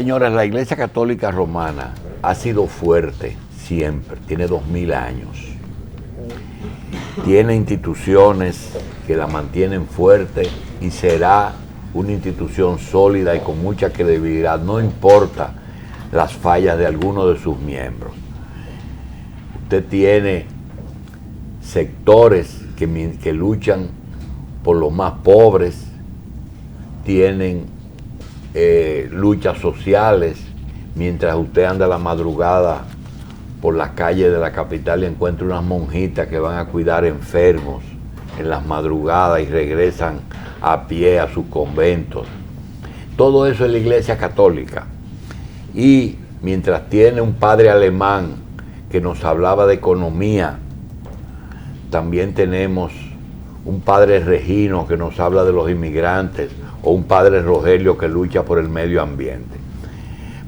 Señores, la Iglesia Católica Romana ha sido fuerte siempre, tiene 2000 años. Tiene instituciones que la mantienen fuerte y será una institución sólida y con mucha credibilidad, no importa las fallas de alguno de sus miembros. Usted tiene sectores que luchan por los más pobres, tienen luchas sociales, mientras usted anda a la madrugada por las calles de la capital y encuentra unas monjitas que van a cuidar enfermos en las madrugadas y regresan a pie a sus conventos. Todo eso es la Iglesia Católica. Y mientras tiene un padre alemán que nos hablaba de economía, también tenemos un padre Regino que nos habla de los inmigrantes, o un padre Rogelio que lucha por el medio ambiente.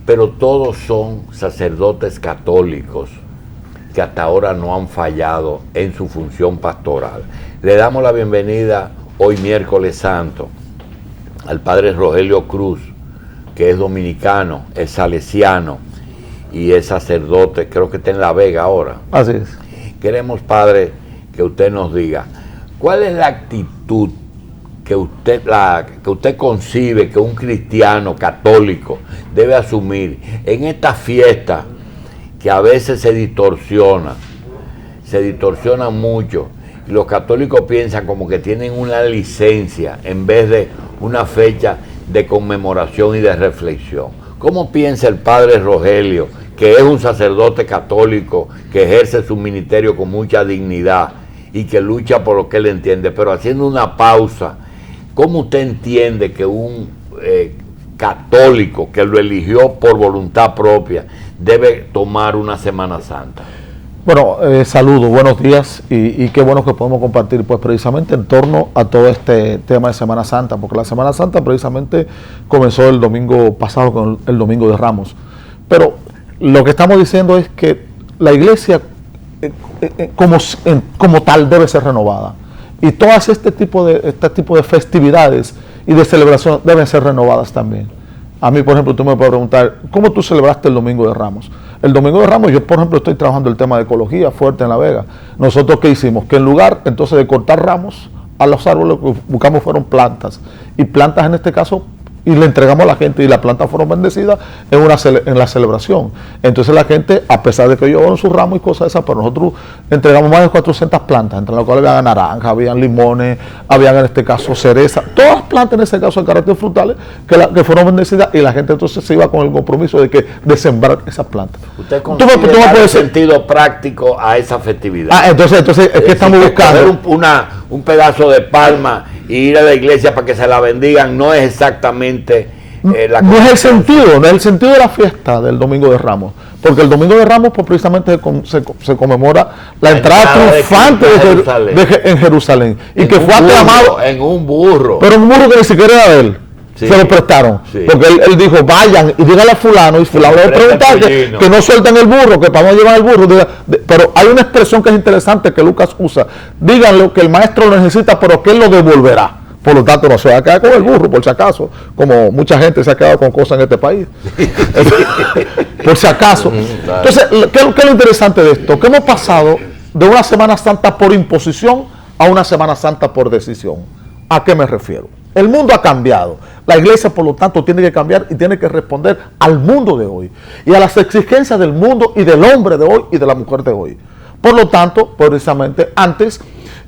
Pero todos son sacerdotes católicos que hasta ahora no han fallado en su función pastoral. Le damos la bienvenida hoy miércoles santo al padre Rogelio Cruz, que es dominicano, es salesiano y es sacerdote, creo que está en La Vega ahora. Así es. Queremos, padre, que usted nos diga, ¿cuál es la actitud que usted concibe que un cristiano católico debe asumir en esta fiesta que a veces se distorsiona mucho, y los católicos piensan como que tienen una licencia en vez de una fecha de conmemoración y de reflexión? ¿Cómo piensa el padre Rogelio, que es un sacerdote católico, que ejerce su ministerio con mucha dignidad y que lucha por lo que él entiende? Pero haciendo una pausa, ¿cómo usted entiende que un católico que lo eligió por voluntad propia debe tomar una Semana Santa? Bueno, saludos, buenos días y qué bueno que podemos compartir pues precisamente en torno a todo este tema de Semana Santa, porque la Semana Santa precisamente comenzó el domingo pasado con el Domingo de Ramos. Pero lo que estamos diciendo es que la iglesia como tal debe ser renovada. Y todas este tipo de festividades y de celebración deben ser renovadas también. A mí, por ejemplo, tú me puedes preguntar, ¿cómo tú celebraste el Domingo de Ramos? El Domingo de Ramos, yo, por ejemplo, estoy trabajando el tema de ecología fuerte en La Vega. Nosotros, ¿qué hicimos? Que en lugar, entonces, de cortar ramos a los árboles, lo que buscamos fueron plantas. Y plantas, en este caso, y le entregamos a la gente, y las plantas fueron bendecidas en la celebración. Entonces la gente, a pesar de que llevaron sus ramos y cosas esas, pero nosotros entregamos más de 400 plantas, entre las cuales había naranja, habían limones, habían en este caso cereza, todas las plantas en ese caso de carácter frutales que fueron bendecidas, y la gente entonces se iba con el compromiso de sembrar esas plantas. ¿Usted considera el sentido práctico a esa festividad? Entonces es que estamos buscando un pedazo de palma y ir a la iglesia para que se la bendigan no es exactamente no es el sentido de la fiesta del Domingo de Ramos, porque el Domingo de Ramos pues, precisamente se conmemora la entrada triunfante en Jerusalén, y que fue aclamado en un burro, pero un burro que ni siquiera era de él. Sí, se lo prestaron, sí. Porque él dijo, vayan y díganle a fulano, y fulano le pregunta que no suelten el burro, que para no llevar el burro. Pero hay una expresión que es interesante que Lucas usa: díganle que el maestro lo necesita, pero que él lo devolverá. Por lo tanto, no se va a quedar con el burro, por si acaso, como mucha gente se ha quedado con cosas en este país. Por si acaso. Entonces, ¿qué es lo interesante de esto? Que hemos pasado de una Semana Santa por imposición a una Semana Santa por decisión. ¿A qué me refiero? El mundo ha cambiado. La iglesia, por lo tanto, tiene que cambiar y tiene que responder al mundo de hoy y a las exigencias del mundo y del hombre de hoy y de la mujer de hoy. Por lo tanto, precisamente, antes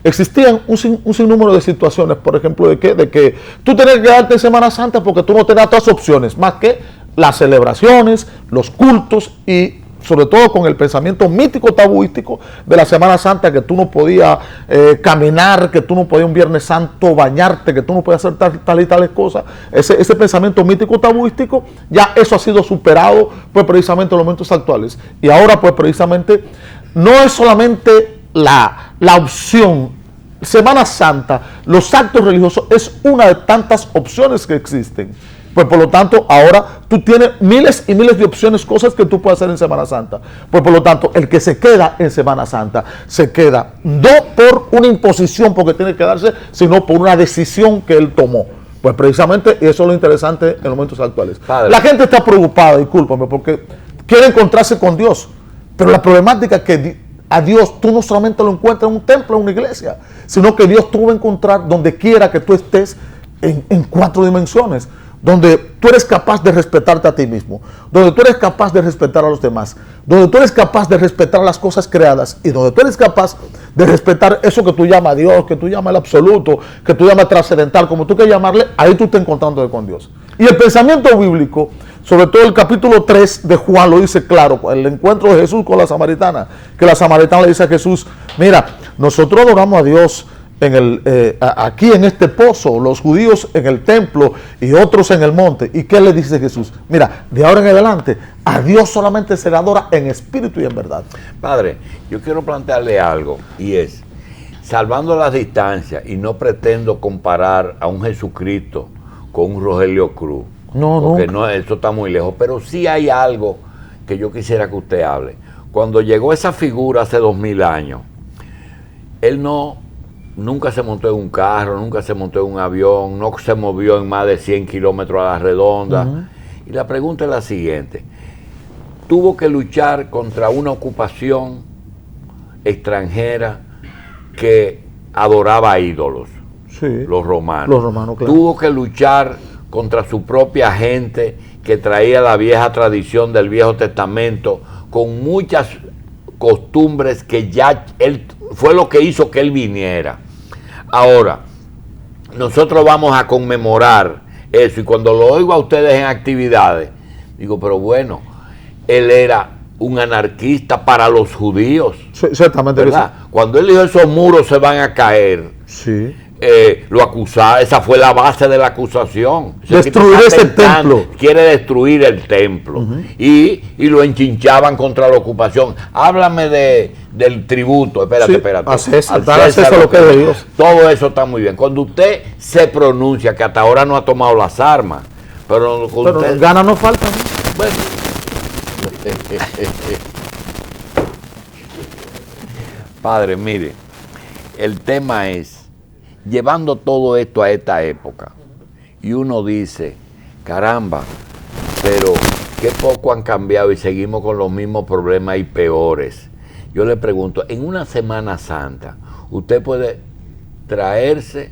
existían un sinnúmero de situaciones, por ejemplo, de que tú tenías que quedarte en Semana Santa porque tú no tenías otras opciones más que las celebraciones, los cultos y sobre todo con el pensamiento mítico tabuístico de la Semana Santa, que tú no podías caminar, que tú no podías un Viernes Santo bañarte, que tú no podías hacer tal y tales cosas. Ese pensamiento mítico tabuístico, ya eso ha sido superado pues precisamente en los momentos actuales. Y ahora pues precisamente no es solamente la opción. Semana Santa, los actos religiosos es una de tantas opciones que existen. Pues por lo tanto, ahora tú tienes miles y miles de opciones, cosas que tú puedes hacer en Semana Santa. Pues por lo tanto, el que se queda en Semana Santa, se queda no por una imposición porque tiene que quedarse, sino por una decisión que él tomó. Pues precisamente eso es lo interesante en los momentos actuales. Padre. La gente está preocupada, discúlpame, porque quiere encontrarse con Dios, pero la problemática es que a Dios tú no solamente lo encuentras en un templo, en una iglesia, sino que Dios tú vas a encontrar donde quiera que tú estés en 4 dimensiones, donde tú eres capaz de respetarte a ti mismo, donde tú eres capaz de respetar a los demás, donde tú eres capaz de respetar las cosas creadas y donde tú eres capaz de respetar eso que tú llamas Dios, que tú llamas el absoluto, que tú llamas trascendental, como tú quieras llamarle, ahí tú estás encontrándote con Dios. Y el pensamiento bíblico, sobre todo el capítulo 3 de Juan lo dice claro, el encuentro de Jesús con la samaritana, que la samaritana le dice a Jesús, mira, nosotros adoramos a Dios aquí en este pozo, los judíos en el templo y otros en el monte. ¿Y qué le dice Jesús? Mira, de ahora en adelante a Dios solamente se le adora en espíritu y en verdad. Padre, yo quiero plantearle algo, y es, salvando las distancias, y no pretendo comparar a un Jesucristo con un Rogelio Cruz, porque no, eso está muy lejos, pero sí hay algo que yo quisiera que usted hable. Cuando llegó esa figura hace 2000 años, él nunca se montó en un carro, nunca se montó en un avión, no se movió en más de 100 kilómetros a la redonda. Y la pregunta es la siguiente: tuvo que luchar contra una ocupación extranjera que adoraba ídolos, los romanos. Claro. Tuvo que luchar contra su propia gente que traía la vieja tradición del Viejo Testamento, con muchas costumbres que ya él fue lo que hizo que él viniera. Ahora, nosotros vamos a conmemorar eso, y cuando lo oigo a ustedes en actividades, digo, pero bueno, él era un anarquista para los judíos. Sí, exactamente. ¿Verdad? Cuando él dijo esos muros se van a caer, lo acusaba, esa fue la base de la acusación. Destruir ese templo. Quiere destruir el templo. Y lo enchinchaban contra la ocupación. Háblame del tributo. Espérate. A César lo que es de Dios. Todo eso está muy bien. Cuando usted se pronuncia, que hasta ahora no ha tomado las armas, pero usted, ganas no faltan. Bueno. Padre, mire, el tema es, llevando todo esto a esta época, y uno dice, caramba, pero qué poco han cambiado y seguimos con los mismos problemas y peores. Yo le pregunto, en una Semana Santa, usted puede traerse,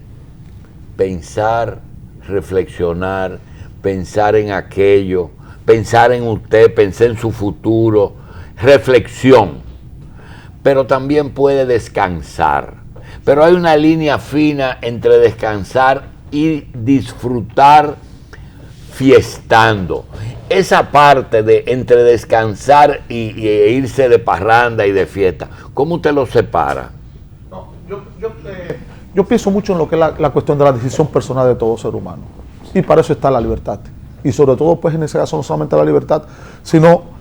pensar, reflexionar, pensar en aquello, pensar en usted, pensar en su futuro, reflexión, pero también puede descansar. Pero hay una línea fina entre descansar y disfrutar fiestando. Esa parte de entre descansar e irse de parranda y de fiesta, ¿cómo usted lo separa? No, yo pienso mucho en lo que es la cuestión de la decisión personal de todo ser humano. Y para eso está la libertad. Y sobre todo, pues en ese caso, no solamente la libertad, sino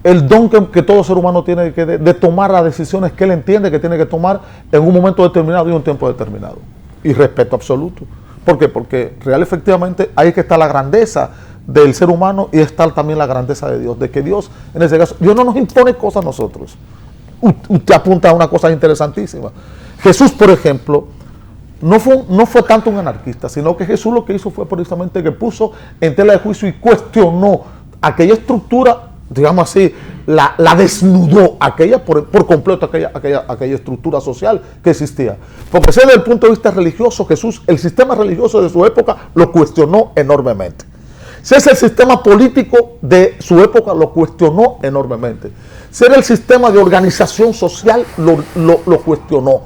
el don que todo ser humano tiene de tomar las decisiones que él entiende que tiene que tomar en un momento determinado y un tiempo determinado. Y respeto absoluto. ¿Por qué? Porque real efectivamente ahí es que está la grandeza del ser humano y está también la grandeza de Dios. De que Dios, en ese caso, Dios no nos impone cosas a nosotros. Usted apunta a una cosa interesantísima. Jesús, por ejemplo, no fue tanto un anarquista, sino que Jesús lo que hizo fue precisamente que puso en tela de juicio y cuestionó aquella estructura, digamos así, la desnudó por completo aquella estructura social que existía. Porque desde el punto de vista religioso, Jesús, el sistema religioso de su época lo cuestionó enormemente. Si es el sistema político de su época, lo cuestionó enormemente. Si era el sistema de organización social, lo cuestionó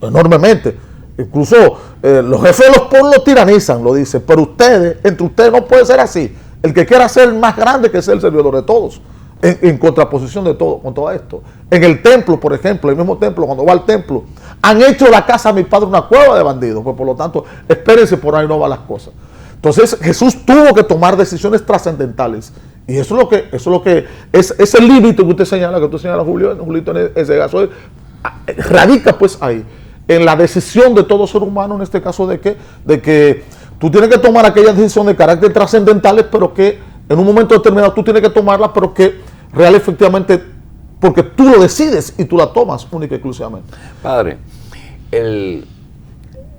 enormemente. Incluso los jefes de los pueblos lo tiranizan, lo dice, pero entre ustedes no puede ser así. El que quiera ser más grande que ser el servidor de todos, en contraposición de todo, con todo esto. En el templo, por ejemplo, el mismo templo, cuando va al templo, han hecho de la casa de mi padre una cueva de bandidos, pues por lo tanto, espérense, por ahí no van las cosas. Entonces Jesús tuvo que tomar decisiones trascendentales. Y eso es lo que es ese límite que usted señala, Julito, en ese caso, radica pues ahí, en la decisión de todo ser humano, en este caso de que tú tienes que tomar aquellas decisiones de carácter trascendentales, pero que en un momento determinado tú tienes que tomarlas, pero que real efectivamente, porque tú lo decides y tú la tomas única y exclusivamente. Padre,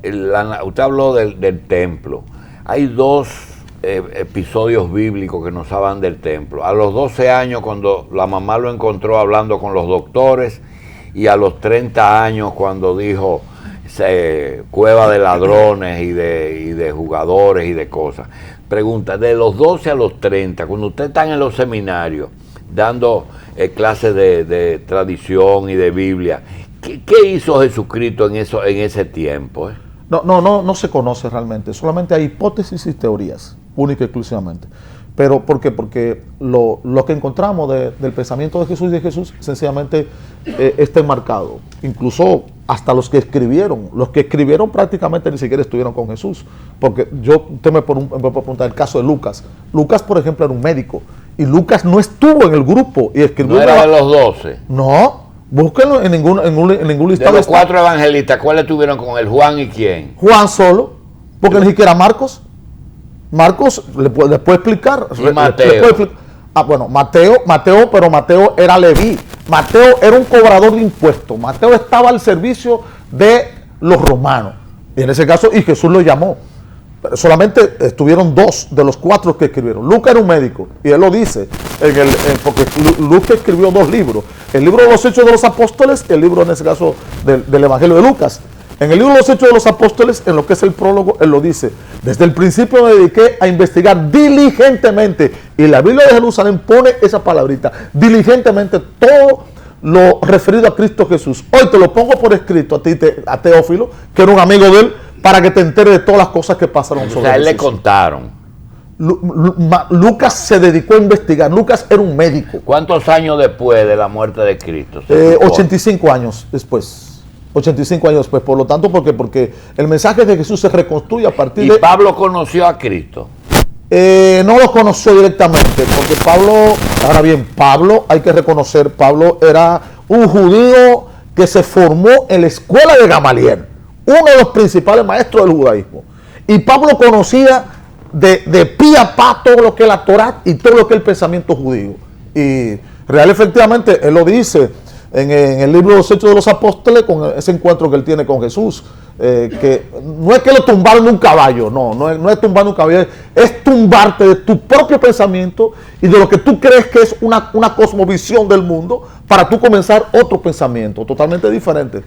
usted habló del templo. Hay dos episodios bíblicos que nos hablan del templo. A los 12 años, cuando la mamá lo encontró hablando con los doctores, y a los 30 años, cuando dijo cueva de ladrones y de jugadores y de cosas. Pregunta, de los 12 a los 30, cuando ustedes están en los seminarios dando clases de tradición y de Biblia, ¿qué hizo Jesucristo en ese tiempo? No se conoce realmente, solamente hay hipótesis y teorías, única y exclusivamente. Pero ¿por qué? Porque lo que encontramos del pensamiento de Jesús y de Jesús sencillamente está enmarcado. Incluso hasta los que escribieron prácticamente ni siquiera estuvieron con Jesús. Porque usted me puede preguntar el caso de Lucas. Lucas, por ejemplo, era un médico. Y Lucas no estuvo en el grupo y escribió. ¿No era de los 12? No, búsquenlo en ningún listado. De los 4 evangelistas, ¿cuáles estuvieron con él? ¿Juan y quién? Juan solo, porque ni siquiera Marcos. Marcos le puede explicar. ¿Y Mateo? Mateo, pero Mateo era Leví. Mateo era un cobrador de impuestos. Mateo estaba al servicio de los romanos. Y en ese caso, y Jesús lo llamó. Pero solamente estuvieron 2 de los 4 que escribieron. Lucas era un médico, y él lo dice, porque Lucas escribió 2 libros. El libro de los Hechos de los Apóstoles y el libro, en ese caso, del Evangelio de Lucas. En el libro de los Hechos de los Apóstoles, en lo que es el prólogo, él lo dice: desde el principio me dediqué a investigar diligentemente, y la Biblia de Jerusalén pone esa palabrita, diligentemente, todo lo referido a Cristo Jesús. Hoy te lo pongo por escrito a ti, a Teófilo, que era un amigo de él, para que te enteres de todas las cosas que pasaron sobre Jesús. O sea, él le contaron. Lucas se dedicó a investigar. Lucas era un médico. ¿Cuántos años después de la muerte de Cristo? 85 años después. 85 años después, por lo tanto, porque el mensaje de Jesús se reconstruye a partir de... ¿Y Pablo conoció a Cristo? No lo conoció directamente, porque Pablo, hay que reconocer, Pablo era un judío que se formó en la escuela de Gamaliel, uno de los principales maestros del judaísmo. Y Pablo conocía de pie a pa todo lo que es la Torá y todo lo que es el pensamiento judío. Y efectivamente, él lo dice en el libro de los Hechos de los Apóstoles, con ese encuentro que él tiene con Jesús, que no es que lo tumbaron de un caballo, no es tumbar un caballo, es tumbarte de tu propio pensamiento y de lo que tú crees que es una cosmovisión del mundo, para tú comenzar otro pensamiento totalmente diferente.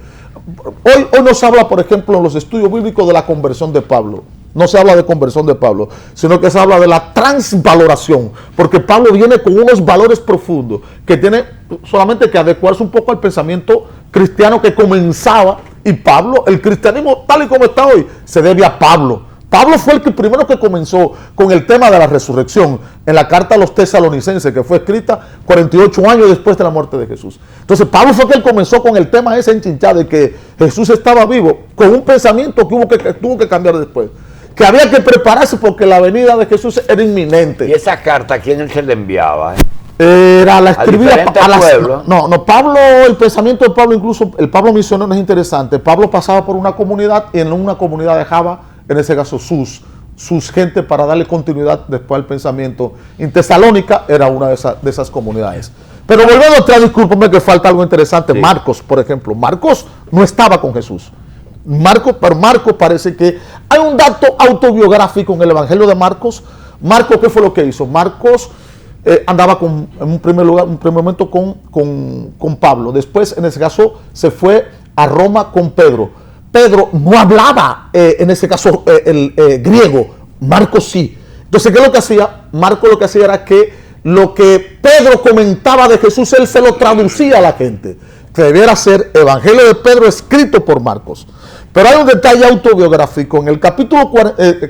Hoy no se habla, por ejemplo, en los estudios bíblicos de la conversión de Pablo. No se habla de conversión de Pablo, sino que se habla de la transvaloración, porque Pablo viene con unos valores profundos que tiene solamente que adecuarse un poco al pensamiento cristiano que comenzaba. Y Pablo, el cristianismo tal y como está hoy, se debe a Pablo. Pablo fue el primero que comenzó con el tema de la resurrección en la carta a los tesalonicenses, que fue escrita 48 años después de la muerte de Jesús. Entonces Pablo fue el que comenzó con el tema ese enchinchado de que Jesús estaba vivo, con un pensamiento que tuvo que cambiar después, que había que prepararse porque la venida de Jesús era inminente. ¿Y esa carta a quién se le enviaba? La escribía a las pueblos. Pablo, el pensamiento de Pablo, incluso el Pablo misionero, es interesante. Pablo pasaba por una comunidad y en una comunidad dejaba, en ese caso, sus gente para darle continuidad después al pensamiento. En Tesalónica era una de esas comunidades. Pero volviendo atrás, discúlpame que falta algo interesante. Sí. Marcos, por ejemplo. Marcos no estaba con Jesús. Pero Marcos parece que hay un dato autobiográfico en el Evangelio de Marcos. Marcos, ¿qué fue lo que hizo? Marcos andaba en un primer momento con Pablo. Después, en ese caso, se fue a Roma con Pedro. Pedro no hablaba, en ese caso, el griego. Marcos sí. Entonces, ¿qué es lo que hacía? Marcos lo que hacía era que lo que Pedro comentaba de Jesús, él se lo traducía a la gente. Que debiera ser Evangelio de Pedro escrito por Marcos. Pero hay un detalle autobiográfico. En el capítulo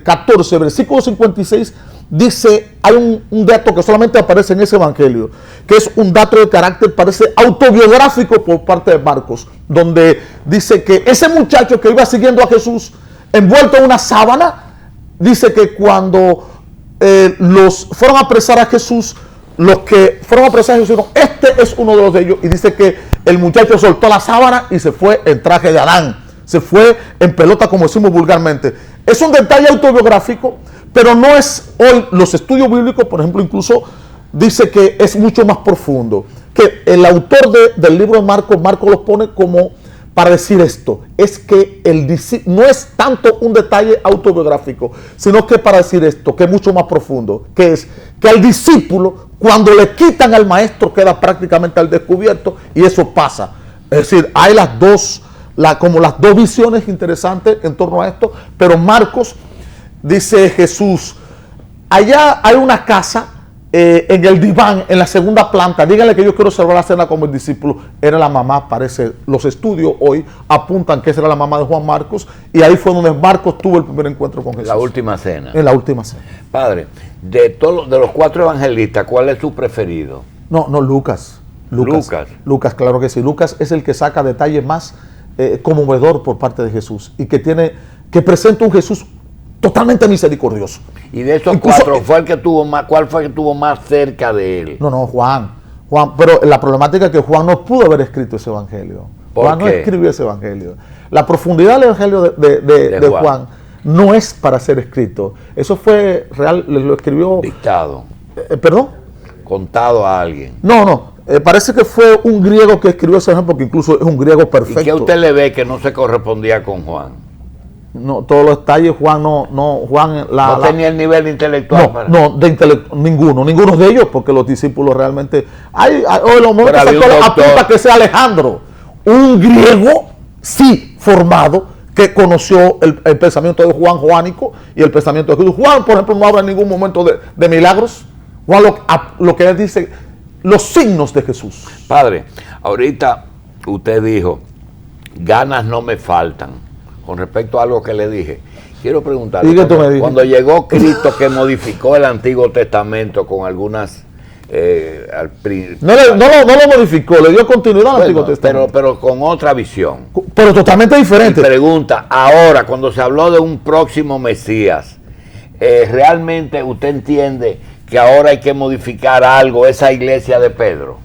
14, versículo 56, dice, hay un dato que solamente aparece en ese evangelio, que es un dato de carácter, parece autobiográfico por parte de Marcos, donde dice que ese muchacho que iba siguiendo a Jesús, envuelto en una sábana, dice que cuando los fueron a apresar a Jesús, los que fueron a apresar a Jesús dijeron, este es uno de los de ellos, y dice que el muchacho soltó la sábana y se fue en traje de Adán, se fue en pelota, como decimos vulgarmente. Es un detalle autobiográfico, pero no es hoy. Los estudios bíblicos, por ejemplo, incluso dice que es mucho más profundo, que el autor del libro de Marcos los pone como para decir esto, es que no es tanto un detalle autobiográfico, sino que para decir esto, que es mucho más profundo, que es que al discípulo, cuando le quitan al maestro, queda prácticamente al descubierto, y eso pasa. Es decir, hay como las dos visiones interesantes en torno a esto, pero Marcos dice Jesús, allá hay una casa en el diván, en la segunda planta, díganle que yo quiero celebrar la cena con mis discípulos. Era la mamá, parece, los estudios hoy apuntan que esa era la mamá de Juan Marcos, y ahí fue donde Marcos tuvo el primer encuentro con Jesús. La última cena. En la última cena. Padre, de los 4 evangelistas, ¿cuál es su preferido? No, Lucas. Lucas, claro que sí. Lucas es el que saca detalles más conmovedor por parte de Jesús, y que presenta un Jesús totalmente misericordioso. Y de esos incluso, 4, ¿cuál fue el que tuvo más cerca de él? No, Juan, pero la problemática es que Juan no pudo haber escrito ese evangelio. Juan no escribió ese evangelio. La profundidad del evangelio de Juan no es para ser escrito. Eso fue real, lo escribió... Dictado. ¿Perdón? Contado a alguien. No. Parece que fue un griego que escribió ese ejemplo, porque incluso es un griego perfecto. ¿Y qué usted le ve que no se correspondía con Juan? No, todos los detalles, Juan no tenía el nivel intelectual. Ninguno de ellos, porque los discípulos realmente, los momentos actuales apunta que sea Alejandro, un griego, sí, formado, que conoció el pensamiento de Juan Juánico y el pensamiento de Jesús. Juan, por ejemplo, no habla en ningún momento de milagros. Juan lo que él dice, los signos de Jesús. Padre, ahorita usted dijo, ganas no me faltan. Con respecto a algo que le dije, quiero preguntarle, cuando llegó Cristo que modificó el Antiguo Testamento con algunas... no lo modificó, le dio continuidad al Antiguo Testamento. Pero con otra visión. Pero totalmente diferente. Y pregunta, ahora, cuando se habló de un próximo Mesías, ¿realmente usted entiende que ahora hay que modificar algo, esa iglesia de Pedro?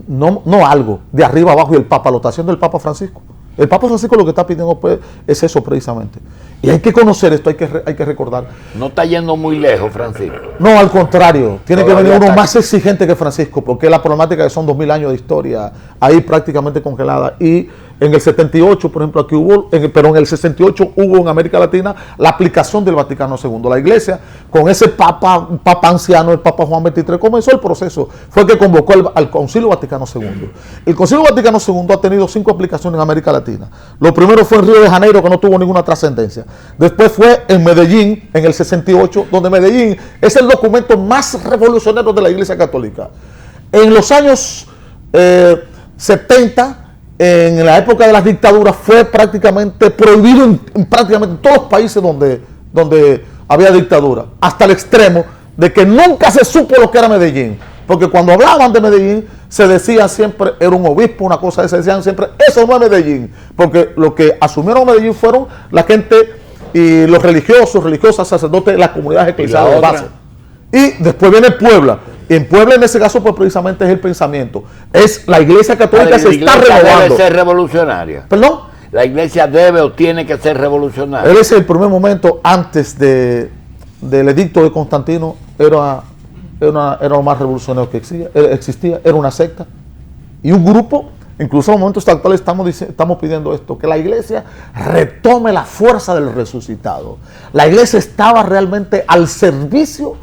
No algo, de arriba abajo, y el Papa lo está haciendo el Papa Francisco. El Papa Francisco lo que está pidiendo pues, es eso precisamente. Y hay que conocer esto, hay que recordar. No está yendo muy lejos, Francisco. No, al contrario. Tiene que venir uno más exigente que Francisco, porque la problemática que son 2000 años de historia ahí prácticamente congelada. Y en el 78, por ejemplo, aquí pero en el 68 hubo en América Latina la aplicación del Vaticano II. La iglesia, con ese papa anciano, el Papa Juan XXIII, comenzó el proceso. Fue el que convocó al Concilio Vaticano II. El Concilio Vaticano II ha tenido 5 aplicaciones en América Latina. Lo primero fue en Río de Janeiro, que no tuvo ninguna trascendencia. Después fue en Medellín, en el 68, donde Medellín es el documento más revolucionario de la Iglesia Católica. En los años 70, en la época de las dictaduras, fue prácticamente prohibido en prácticamente todos los países donde había dictadura, hasta el extremo de que nunca se supo lo que era Medellín. Porque cuando hablaban de Medellín, se decía siempre, era un obispo, una cosa, se decían siempre, eso no es Medellín. Porque lo que asumieron Medellín fueron la gente y los religiosos, religiosas, sacerdotes, las comunidades eclesiales de base. Y después viene Puebla. Y en Puebla, en ese caso, pues precisamente es el pensamiento. Es la iglesia católica se está renovando. Debe ser revolucionaria. ¿Perdón? La iglesia debe o tiene que ser revolucionaria. Él es el primer momento antes del edicto de Constantino, era lo más revolucionario que existía, era una secta y un grupo. Incluso en los momentos actuales estamos pidiendo esto, que la iglesia retome la fuerza del resucitado. La iglesia estaba realmente al servicio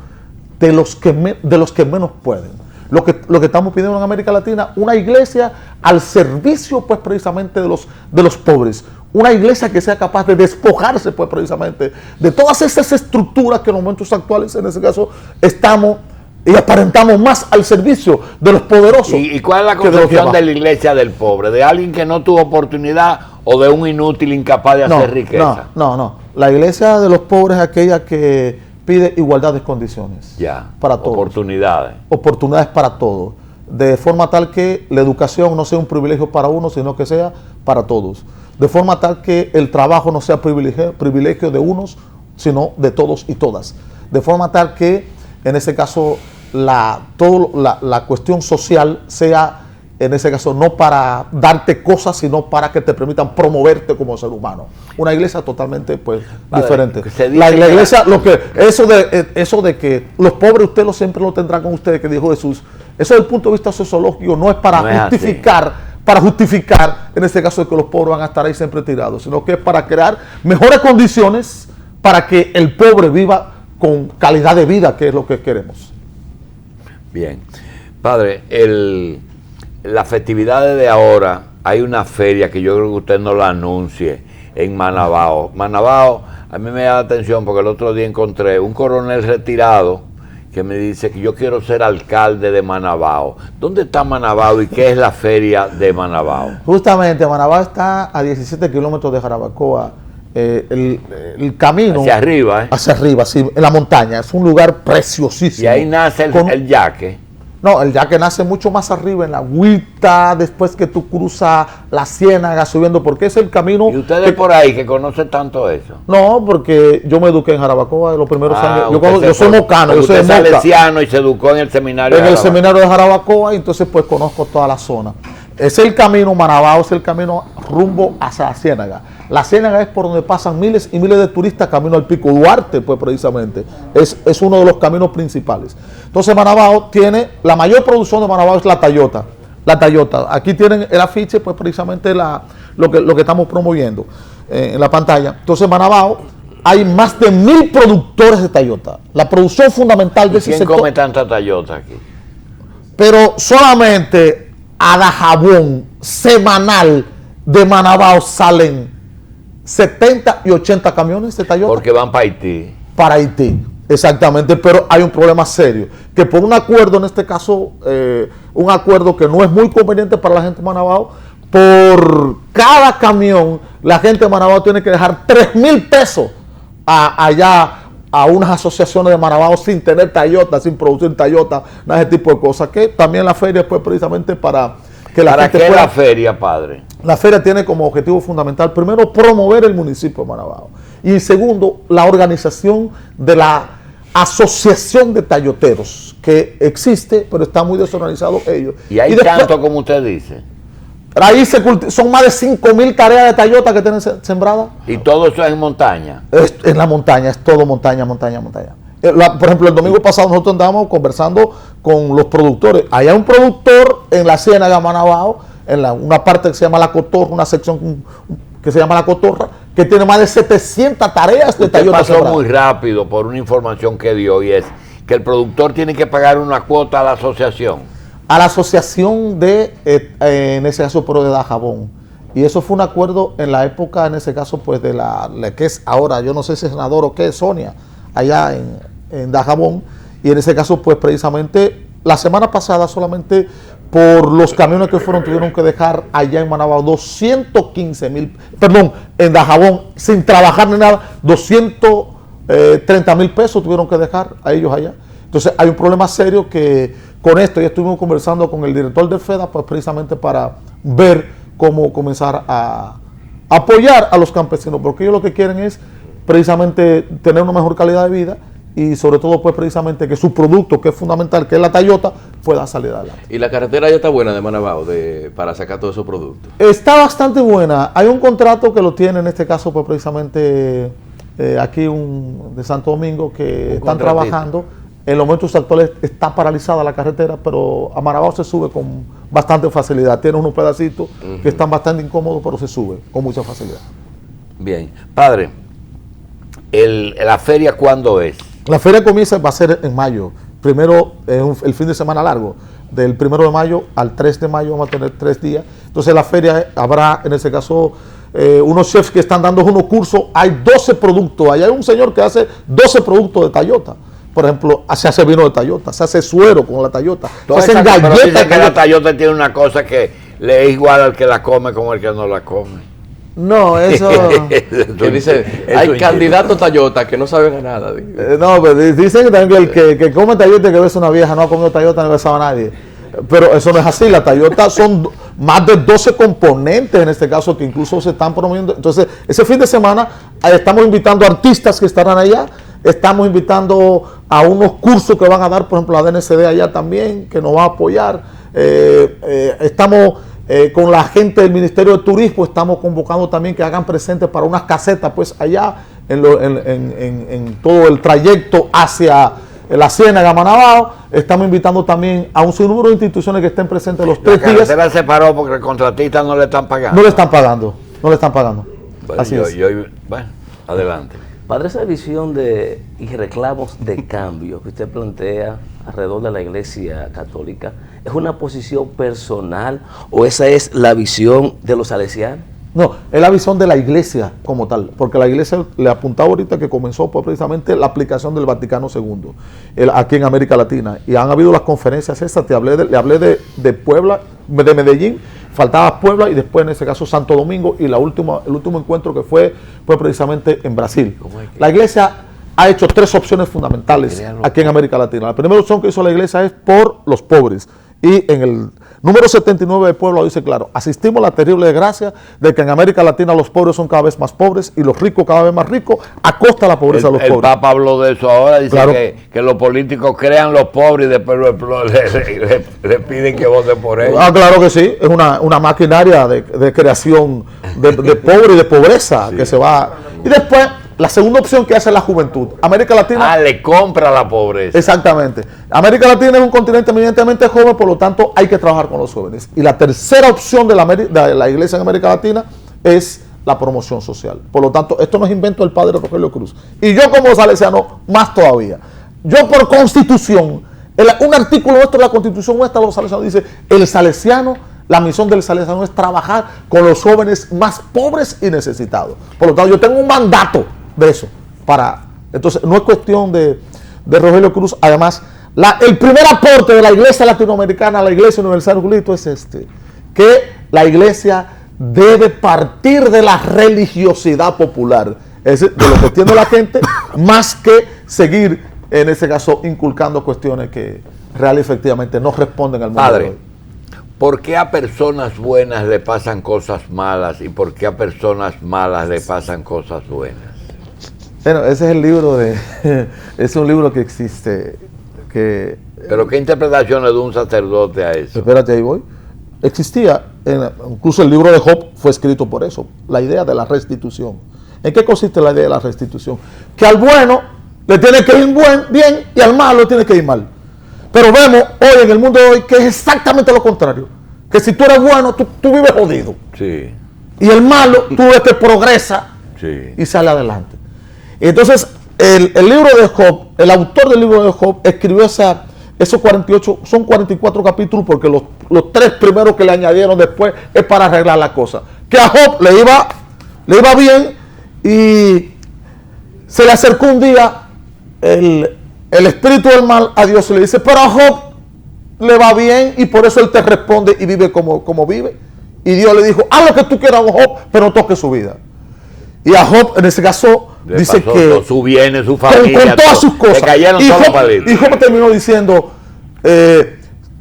de los que menos pueden. Lo que estamos pidiendo en América Latina, una iglesia al servicio pues precisamente de los pobres. Una iglesia que sea capaz de despojarse pues precisamente de todas esas estructuras que en los momentos actuales, en ese caso, estamos y aparentamos más al servicio de los poderosos. ¿Y cuál es la concepción de la iglesia del pobre? ¿De alguien que no tuvo oportunidad o de un inútil incapaz de hacer riqueza? No. La iglesia de los pobres es aquella que pide igualdad de condiciones. Para todos. Oportunidades. Oportunidades para todos. De forma tal que la educación no sea un privilegio para uno, sino que sea para todos. De forma tal que el trabajo no sea privilegio de unos, sino de todos y todas. De forma tal que, en ese caso, la cuestión social sea, en ese caso, no para darte cosas, sino para que te permitan promoverte como ser humano. Una iglesia totalmente pues diferente. La iglesia, eso de que los pobres siempre lo tendrán con ustedes, que dijo Jesús, eso desde el punto de vista sociológico no es para justificar para justificar, en este caso, de que los pobres van a estar ahí siempre tirados, sino que es para crear mejores condiciones para que el pobre viva con calidad de vida, que es lo que queremos. Bien. Padre, las festividades de ahora, hay una feria que yo creo que usted no la anuncie en Manabao. Manabao, a mí me da la atención porque el otro día encontré un coronel retirado que me dice que yo quiero ser alcalde de Manabao. ¿Dónde está Manabao y qué es la feria de Manabao? Justamente, Manabao está a 17 kilómetros de Jarabacoa. El camino hacia arriba, hacia arriba, sí, en la montaña, es un lugar preciosísimo. Y ahí nace el yaque. No, el yaque nace mucho más arriba, en la agüita, después que tú cruzas la ciénaga subiendo, porque es el camino. ¿Y ustedes por ahí que conocen tanto eso? No, porque yo me eduqué en Jarabacoa en los primeros años. Yo soy mocano, yo soy salesiano y se educó en el seminario de seminario de Jarabacoa, y entonces pues conozco toda la zona. Es el camino, Manabao es el camino rumbo hacia la ciénaga. La ciénaga es por donde pasan miles y miles de turistas camino al Pico Duarte, pues precisamente. Es uno de los caminos principales. Entonces Manabao tiene, la mayor producción de Manabao es la Tayota. La Tayota. Aquí tienen el afiche, pues precisamente lo que estamos promoviendo en la pantalla. Entonces Manabao, hay más de 1000 productores de Tayota. La producción fundamental de ese sector. ¿Quién come tanta Tayota aquí? Pero solamente a Dajabón semanal de Manabao salen 70 y 80 camiones de Tayota. Porque van para Haití. Para Haití, exactamente, pero hay un problema serio, que por un acuerdo, en este caso, un acuerdo que no es muy conveniente para la gente de Manabao, por cada camión, la gente de Manabao tiene que dejar 3,000 pesos allá a unas asociaciones de Manabao sin tener Tayota, sin producir Tayota, nada de ese tipo de cosas, que también la feria pues precisamente para que la gente ¿Para qué pueda. la feria, padre? La feria tiene como objetivo fundamental, primero, promover el municipio de Manabao, y segundo, la organización de la asociación de tayoteros, que existe, pero está muy desorganizado ellos. Y hay tanto como usted dice. Ahí son más de 5,000 tareas de Tayota que tienen sembradas. ¿Y todo eso es en montaña? En la montaña, es todo montaña, montaña, montaña. Por ejemplo, el domingo pasado nosotros andábamos conversando con los productores. Hay un productor en la Ciénaga Manabao, en una parte que se llama La Cotorra, una sección que se llama La Cotorra, que tiene más de 700 tareas de Tayota. Pasó muy rápido por una información que dio, y es que el productor tiene que pagar una cuota a la asociación. A la asociación en ese caso, pero de Dajabón. Y eso fue un acuerdo en la época, en ese caso, pues de la que es ahora, yo no sé si es senador o qué, Sonia, allá en Dajabón. Y en ese caso, pues precisamente, la semana pasada solamente por los camiones que tuvieron que dejar allá en Manabao 215,000, perdón, en Dajabón, sin trabajar ni nada, 230,000 pesos tuvieron que dejar a ellos allá. Entonces hay un problema serio que con esto ya estuvimos conversando con el director del FEDA, pues precisamente para ver cómo comenzar a apoyar a los campesinos, porque ellos lo que quieren es precisamente tener una mejor calidad de vida y sobre todo pues precisamente que su producto, que es fundamental, que es la Tayota, pueda salir adelante. ¿Y la carretera ya está buena de Manabao para sacar todos esos productos? Está bastante buena. Hay un contrato que lo tiene en este caso pues precisamente aquí de Santo Domingo, que están trabajando. En los momentos actuales está paralizada la carretera, pero a Manabao se sube con bastante facilidad. Tiene unos pedacitos que están bastante incómodos, pero se sube con mucha facilidad. Bien. Padre, ¿la feria cuándo es? La feria va a ser en mayo. Primero, el fin de semana largo. Del 1 de mayo al 3 de mayo vamos a tener 3 días. Entonces la feria habrá, en ese caso, unos chefs que están dando unos cursos. Hay 12 productos. Allá hay un señor que hace 12 productos de Tayota. Por ejemplo, se hace vino de Tayota, se hace suero con la Tayota, se hacen galletas. Pero dice que la Tayota tiene una cosa que le es igual al que la come como al que no la come. No, eso... que dice, hay candidatos Tayota que no saben a nada. No, pero dicen también que el que come Tayota y que besa una vieja no ha comido Tayota ni besado a nadie. Pero eso no es así. La Tayota son más de 12 componentes en este caso que incluso se están promoviendo. Entonces, ese fin de semana estamos invitando a artistas que estarán allá. Estamos invitando a unos cursos que van a dar, por ejemplo, la DNCD allá también, que nos va a apoyar. Estamos con la gente del Ministerio de Turismo, estamos convocando también que hagan presentes para unas casetas, pues allá en todo el trayecto hacia La Ciénaga, Manabao. Estamos invitando también a un sinnúmero de instituciones que estén presentes los 3 días. La carretera se paró porque el contratista no le están pagando. No le están pagando. Bueno, así es. Bueno, adelante. Padre, esa visión y reclamos de cambio que usted plantea alrededor de la Iglesia Católica, ¿es una posición personal o esa es la visión de los salesianos? No, es la visión de la Iglesia como tal, porque la Iglesia le apuntaba ahorita que comenzó pues, precisamente la aplicación del Vaticano II aquí en América Latina, y han habido las conferencias esas. Le hablé de Puebla, de Medellín, faltaba Puebla y después en ese caso Santo Domingo, y el último encuentro que fue precisamente en Brasil. La Iglesia ha hecho 3 opciones fundamentales aquí en América Latina. La primera opción que hizo la Iglesia es por los pobres, y en el número 79 de Puebla dice claro: asistimos a la terrible desgracia de que en América Latina los pobres son cada vez más pobres y los ricos cada vez más ricos a costa de la pobreza de los pobres. El Papa habló de eso ahora, dice claro, que los políticos crean los pobres y después le piden que voten por ellos. Claro que sí, es una maquinaria de creación de pobre y de pobreza, sí, que se va. Y después, la segunda opción que hace la juventud. América Latina... le compra la pobreza. Exactamente. América Latina es un continente eminentemente joven, por lo tanto hay que trabajar con los jóvenes. Y la tercera opción de la Iglesia en América Latina es la promoción social. Por lo tanto, esto no es invento del padre Rogelio Cruz. Y yo como salesiano, más todavía. Yo por constitución, un artículo nuestro de la constitución nuestra, los salesianos dice, el salesiano... La misión del salesiano es trabajar con los jóvenes más pobres y necesitados. Por lo tanto, yo tengo un mandato de eso. Entonces, no es cuestión de Rogelio Cruz. Además, el primer aporte de la Iglesia latinoamericana a la Iglesia Universal de Jesucristo es que la Iglesia debe partir de la religiosidad popular, es decir, de lo que entiende la gente, más que seguir, en ese caso, inculcando cuestiones que real y efectivamente no responden al mundo. Padre, ¿por qué a personas buenas le pasan cosas malas y por qué a personas malas le pasan cosas buenas? Bueno, ese es el libro es un libro que existe. ¿Pero qué interpretaciones de un sacerdote a eso? Espérate, ahí voy. Existía, incluso el libro de Job fue escrito por eso, la idea de la restitución. ¿En qué consiste la idea de la restitución? Que al bueno le tiene que ir bien y al malo le tiene que ir mal. Pero vemos hoy en el mundo de hoy que es exactamente lo contrario. Que si tú eres bueno, tú vives jodido. Sí. Y el malo, tú ves que progresa, sí, y sale adelante. Entonces, el libro de Job, el autor del libro de Job, escribió esos 48, son 44 capítulos, porque los 3 primeros que le añadieron después es para arreglar la cosa. Que a Job le iba bien, y se le acercó un día el espíritu del mal a Dios y le dice, pero a Job le va bien y por eso él te responde y vive como vive. Y Dios le dijo, haz lo que tú quieras a Job, pero no toques su vida. Y a Job, en ese caso, dice que su bienes, su familia, con todas sus cosas. Y Job terminó diciendo,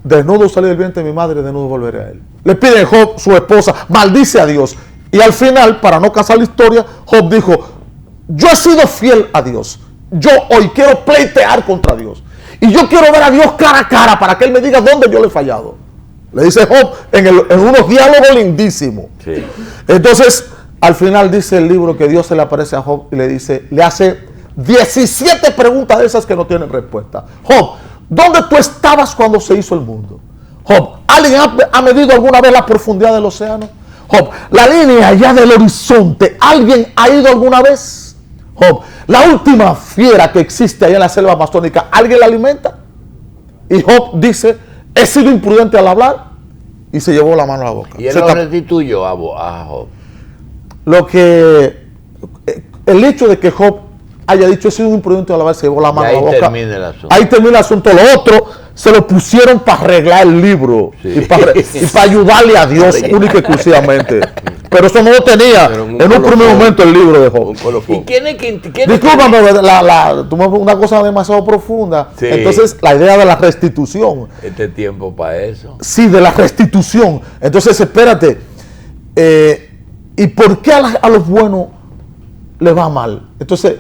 desnudo salí del vientre de mi madre, desnudo volveré a él. Le pide a Job, su esposa, maldice a Dios. Y al final, para no casar la historia, Job dijo, yo he sido fiel a Dios. Yo hoy quiero pleitear contra Dios. Y yo quiero ver a Dios cara a cara para que Él me diga dónde yo le he fallado. Le dice Job en unos diálogos lindísimos. Sí. Entonces, al final dice el libro que Dios se le aparece a Job y le hace 17 preguntas de esas que no tienen respuesta. Job, ¿dónde tú estabas cuando se hizo el mundo? Job, ¿alguien ha medido alguna vez la profundidad del océano? Job, la línea allá del horizonte, ¿alguien ha ido alguna vez? Job, la última fiera que existe allá en la selva amazónica, ¿alguien la alimenta? Y Job dice, he sido imprudente al hablar, y se llevó la mano a la boca. ¿Y él lo restituyó a Job? El hecho de que Job haya dicho, he sido imprudente al hablar, se llevó la mano a la boca. Ahí termina el asunto. Lo otro, se lo pusieron para arreglar el libro, sí, y para ayudarle a Dios única y exclusivamente. Pero eso no lo tenía en un primer momento el libro de Job. ¿Y quién es que discúlpame, una cosa demasiado profunda. Sí. Entonces, la idea de la restitución. Este tiempo para eso. Sí, de la restitución. Entonces, espérate. ¿Y por qué a los buenos les va mal? Entonces,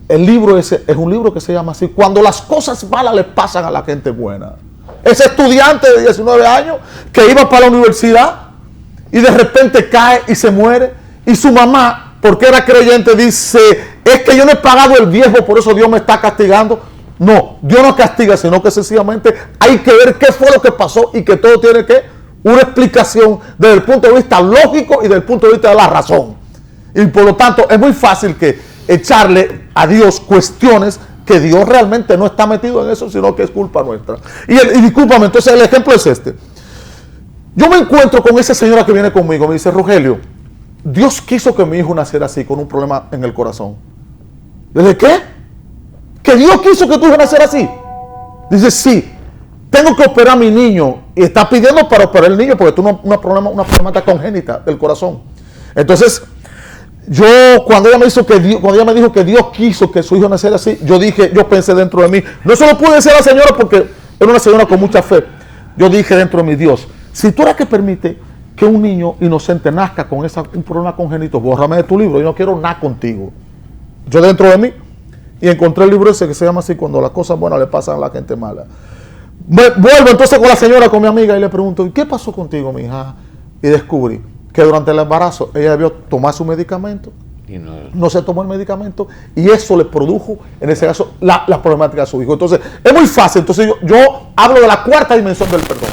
el libro ese es un libro que se llama así, cuando las cosas malas le pasan a la gente buena. Ese estudiante de 19 años que iba para la universidad y de repente cae y se muere, y su mamá, porque era creyente, dice, es que yo no he pagado el diezmo, por eso Dios me está castigando. No, Dios no castiga, sino que sencillamente hay que ver qué fue lo que pasó y que todo tiene que una explicación desde el punto de vista lógico y desde el punto de vista de la razón. Y por lo tanto es muy fácil que echarle a Dios cuestiones que Dios realmente no está metido en eso, sino que es culpa nuestra. Y discúlpame, entonces el ejemplo es este. Yo me encuentro con esa señora que viene conmigo, me dice, Rogelio, Dios quiso que mi hijo naciera así, con un problema en el corazón. ¿Desde qué? ¿Que Dios quiso que tu hijo naciera así? Dice, sí, tengo que operar a mi niño. Y está pidiendo para operar el niño porque tuvo una problemática congénita del corazón. Entonces, yo, cuando ella me dijo que Dios quiso que su hijo naciera así, yo pensé dentro de mí, no se lo pude decir a la señora porque era una señora con mucha fe. Yo dije dentro de mí, Dios, si tú eres que permite que un niño inocente nazca con un problema congénito, bórrame de tu libro, yo no quiero nada contigo. Yo dentro de mí, y encontré el libro ese que se llama así, cuando las cosas buenas le pasan a la gente mala. Vuelvo entonces con la señora, con mi amiga, y le pregunto, ¿y qué pasó contigo, mi hija? Y descubrí que durante el embarazo ella debió tomar su medicamento, y no se tomó el medicamento, y eso le produjo, en ese caso, la problemática de su hijo. Entonces, es muy fácil. Entonces, yo hablo de la cuarta dimensión del perdón.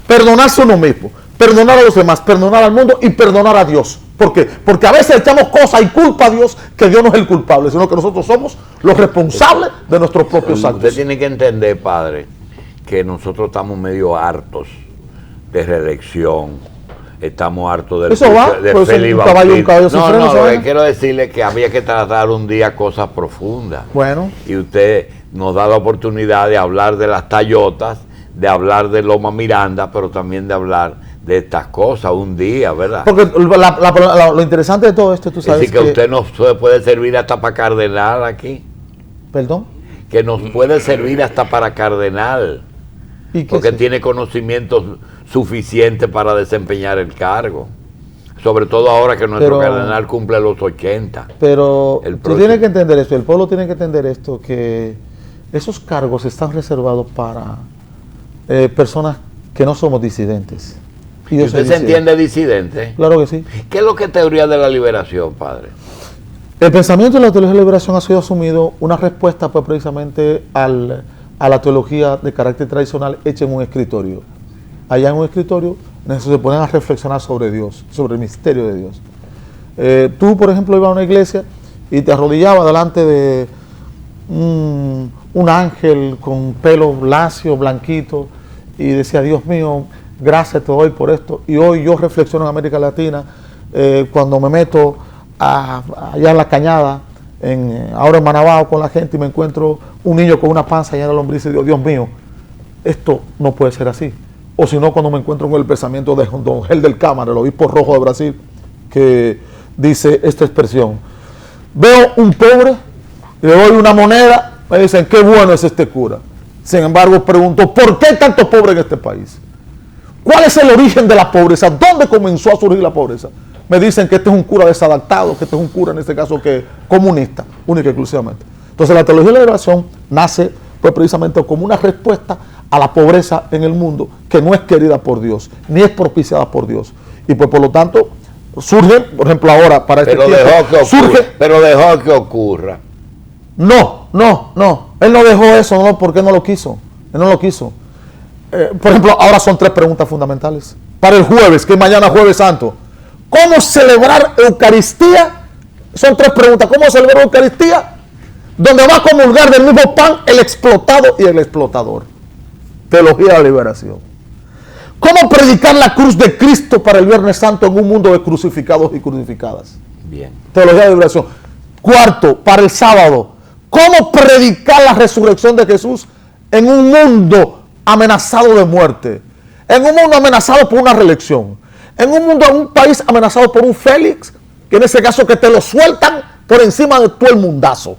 Perdonarse a uno mismo, perdonar a los demás, perdonar al mundo y perdonar a Dios. ¿Por qué? Porque a veces echamos cosas y culpa a Dios, que Dios no es el culpable, sino que nosotros somos los responsables de nuestros propios actos. Usted tiene que entender, padre, que nosotros estamos medio hartos de reelección, estamos hartos de un caballo sin freno. Lo que quiero decirle es que había que tratar un día cosas profundas. Bueno. Y usted nos da la oportunidad de hablar de las Tayotas, de hablar de Loma Miranda, pero también de hablar de estas cosas un día, ¿verdad? Porque lo interesante de todo esto, tú sabes, es decir, que usted nos puede servir hasta para cardenal aquí. ¿Perdón? Que nos puede servir hasta para cardenal. Porque tiene conocimientos suficientes para desempeñar el cargo. Sobre todo ahora que nuestro cardenal cumple los 80. Pero tú tienes que entender esto, el pueblo tiene que entender esto, que esos cargos están reservados para personas que no somos disidentes. ¿Y usted se entiende disidente? Claro que sí. ¿Qué es lo que es teoría de la liberación, padre? El pensamiento de la teología de la liberación ha sido asumido una respuesta pues precisamente a la teología de carácter tradicional hecha en un escritorio. Allá en un escritorio se ponen a reflexionar sobre Dios, sobre el misterio de Dios. Tú, por ejemplo, ibas a una iglesia y te arrodillabas delante de un ángel con pelo lacio, blanquito, y decía, Dios mío, gracias te doy por esto. Y hoy yo reflexiono en América Latina, cuando me meto allá en la cañada, ahora en Manabao con la gente, y me encuentro un niño con una panza llena de lombrices, y digo, Dios mío, esto no puede ser así. O si no, cuando me encuentro con el pensamiento de don Gel del Cámara, el obispo rojo de Brasil, que dice esta expresión: veo un pobre, le doy una moneda, me dicen, qué bueno es este cura. Sin embargo, pregunto, ¿por qué hay tantos pobres en este país? ¿Cuál es el origen de la pobreza? ¿Dónde comenzó a surgir la pobreza? Me dicen que este es un cura desadaptado, que este es un cura, en este caso, que comunista, única y exclusivamente. Entonces, la teología de la liberación nace pues, precisamente como una respuesta a la pobreza en el mundo, que no es querida por Dios, ni es propiciada por Dios. Y pues, por lo tanto, surge, por ejemplo, ahora, para este tiempo, pero dejó que ocurra. No. Él no dejó eso, no, porque no lo quiso. Él no lo quiso. Por ejemplo, ahora son 3 preguntas fundamentales. Para el jueves, que es mañana Jueves Santo. ¿Cómo celebrar Eucaristía? Son 3 preguntas. ¿Cómo celebrar Eucaristía? Donde va a comulgar del mismo pan el explotado y el explotador. Teología de la liberación. ¿Cómo predicar la cruz de Cristo para el Viernes Santo en un mundo de crucificados y crucificadas? Bien. Teología de la liberación. 4, para el sábado. ¿Cómo predicar la resurrección de Jesús en un mundo amenazado de muerte? En un mundo amenazado por una reelección. En un país amenazado por un Félix, que en ese caso que te lo sueltan por encima de todo el mundazo.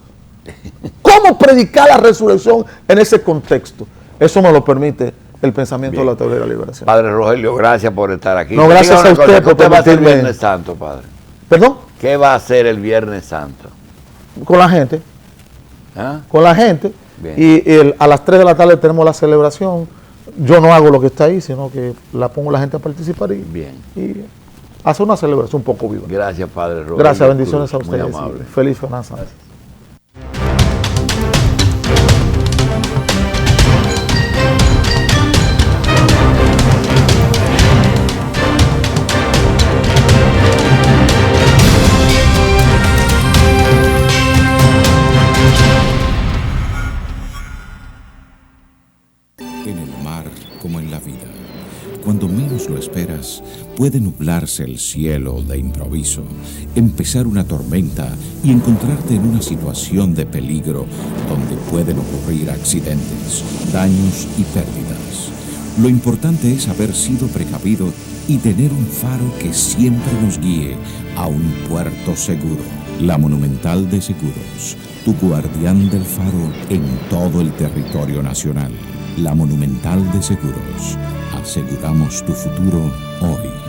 ¿Cómo predicar la resurrección en ese contexto? Eso me lo permite el pensamiento de la teoría de la liberación. Padre Rogelio, gracias por estar aquí. No, gracias a usted por ¿Qué va a hacer el permitirme? Viernes Santo, padre? ¿Perdón? ¿Qué va a hacer el Viernes Santo? Con la gente. ¿Ah? Con la gente. Y a las 3 de la tarde tenemos la celebración. Yo no hago lo que está ahí, sino que la pongo a la gente a participar y hacer una celebración un poco viva. Gracias, Padre Rogelio. Gracias, bendiciones a ustedes. Muy amable. Feliz Fernanda. como en la vida. Cuando menos lo esperas, puede nublarse el cielo de improviso, empezar una tormenta y encontrarte en una situación de peligro donde pueden ocurrir accidentes, daños y pérdidas. Lo importante es haber sido precavido y tener un faro que siempre nos guíe a un puerto seguro. La Monumental de Seguros, tu guardián del faro en todo el territorio nacional. La Monumental de Seguros. Aseguramos tu futuro hoy.